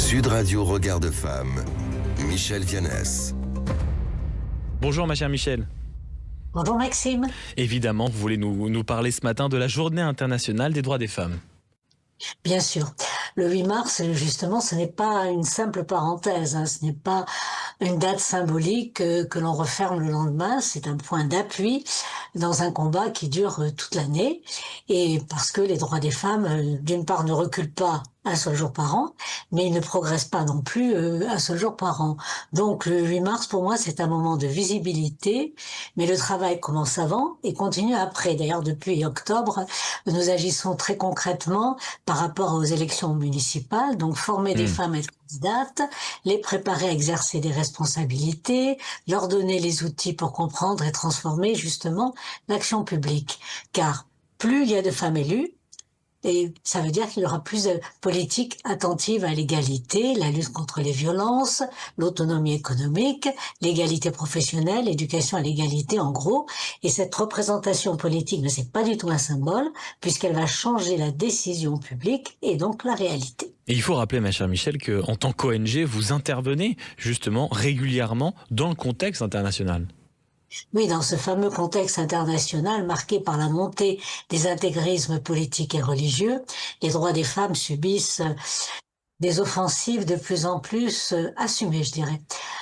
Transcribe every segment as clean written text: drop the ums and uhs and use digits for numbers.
Sud Radio Regard de Femme, Michel Vianès. Bonjour ma chère Michel. Bonjour Maxime. Évidemment, vous voulez nous parler ce matin de la Journée internationale des droits des femmes. Bien sûr. Le 8 mars, justement, ce n'est pas une simple parenthèse, ce n'est pas une date symbolique que l'on referme le lendemain, c'est un point d'appui dans un combat qui dure toute l'année, et parce que les droits des femmes, d'une part, ne reculent pas un seul jour par an, mais ils ne progressent pas non plus un seul jour par an. Donc le 8 mars, pour moi, c'est un moment de visibilité, mais le travail commence avant et continue après. D'ailleurs, depuis octobre, nous agissons très concrètement par rapport aux élections municipales, donc former des femmes à être candidates, les préparer à exercer des responsabilités, leur donner les outils pour comprendre et transformer justement l'action publique. Car plus il y a de femmes élues, et ça veut dire qu'il y aura plus de politiques attentives à l'égalité, la lutte contre les violences, l'autonomie économique, l'égalité professionnelle, l'éducation à l'égalité en gros. Et cette représentation politique ne c'est pas du tout un symbole, puisqu'elle va changer la décision publique et donc la réalité. Et il faut rappeler, ma chère Michel, qu'en tant qu'ONG, vous intervenez justement régulièrement dans le contexte international. Oui, dans ce fameux contexte international marqué par la montée des intégrismes politiques et religieux, les droits des femmes subissent des offensives de plus en plus assumées, je dirais.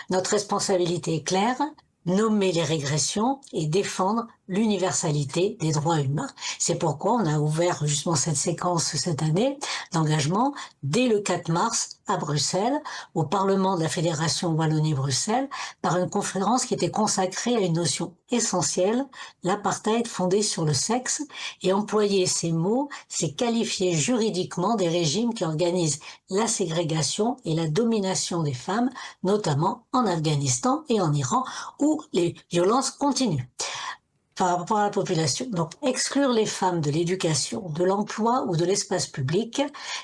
Notre responsabilité est claire, nommer les régressions et défendre l'universalité des droits humains. C'est pourquoi on a ouvert justement cette séquence cette année d'engagement dès le 4 mars à Bruxelles, au Parlement de la Fédération Wallonie-Bruxelles, par une conférence qui était consacrée à une notion essentielle, l'apartheid fondé sur le sexe, et employer ces mots, c'est qualifier juridiquement des régimes qui organisent la ségrégation et la domination des femmes, notamment en Afghanistan et en Iran, où les violences continuent par rapport à la population. Donc, exclure les femmes de l'éducation, de l'emploi ou de l'espace public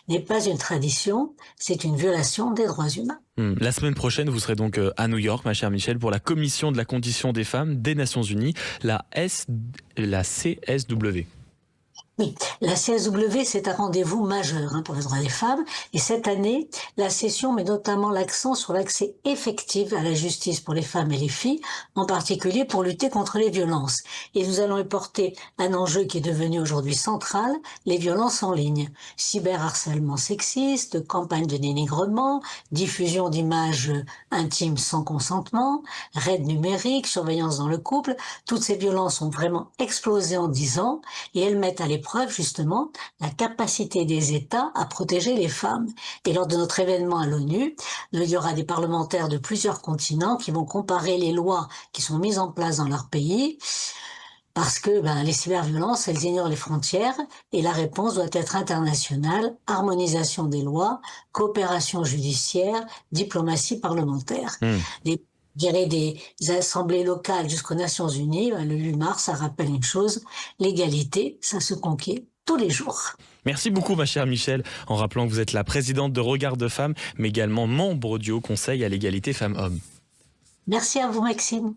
n'est pas une tradition, c'est une violation des droits humains. La semaine prochaine, vous serez donc à New York, ma chère Michel, pour la Commission de la condition des femmes des Nations Unies, la CSW. Oui, la CSW, c'est un rendez-vous majeur pour les droits des femmes. Et cette année, la session met notamment l'accent sur l'accès effectif à la justice pour les femmes et les filles, en particulier pour lutter contre les violences. Et nous allons y porter un enjeu qui est devenu aujourd'hui central, les violences en ligne. Cyberharcèlement sexiste, campagne de dénigrement, diffusion d'images intimes sans consentement, raids numériques, surveillance dans le couple. Toutes ces violences ont vraiment explosé en 10 ans et elles mettent à l'épreuve justement la capacité des États à protéger les femmes. Et lors de notre événement à l'ONU, il y aura des parlementaires de plusieurs continents qui vont comparer les lois qui sont mises en place dans leur pays, parce que les cyberviolences, elles ignorent les frontières et la réponse doit être internationale, harmonisation des lois, coopération judiciaire, diplomatie parlementaire. Des assemblées locales jusqu'aux Nations Unies, le 8 mars, ça rappelle une chose, l'égalité, ça se conquiert tous les jours. Merci beaucoup, ma chère Michel, en rappelant que vous êtes la présidente de Regard de Femmes, mais également membre du Haut Conseil à l'égalité femmes-hommes. Merci à vous, Maxime.